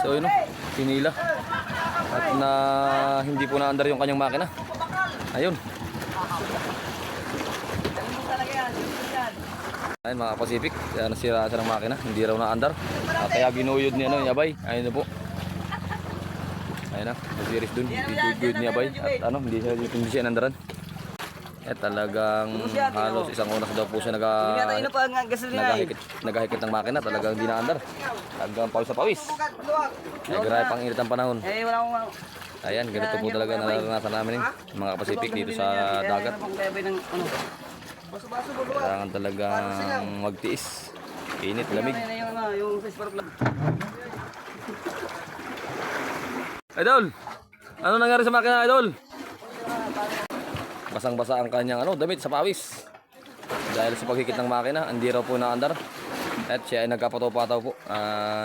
So yun o, pinila. At na hindi po naandar yung kanyang makina. Ayun. Ayun mga Pacific, nasira siya ng makina, hindi raw naandar. Kaya ginuyod ni Yabay. Ayun na po. Ayun na, nasiris dun. Guyod ni Yabay. At hindi siya nandaran. Talagang halos isang oras daw po siya nagahikit ng makina. Talagang hindi naandar. Talagang pawis sa pawis. Grabe pang init ang panahon. Ayan, ganito po talaga nararanasan namin mga Pacific dito sa dagat. Kailangan talagang magtiis. Init, lamig. Idol! Ano nangyari sa makina, Idol? Basang-basa ang kanyang damit sa pawis. Dahil sa paghikit ng makina, hindi raw po naandar. At siya ay nagkapataw-pataw po.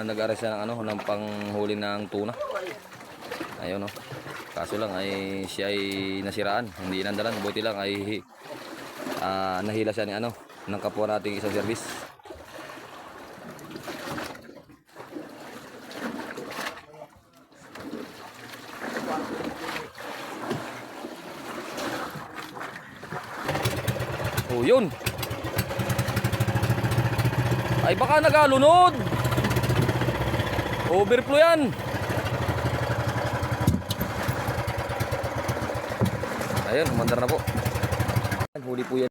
Nag-ares siya ng panghuli ng tuna. Ayun o. Kaso lang ay siya ay nasiraan. Hindi inandaran. Buti lang ay nahila siya ng kapwa nating isang service. Oh, yun. Ay baka nagalunod. Overflow yan. Ayun, umandar na po. Huli po yan.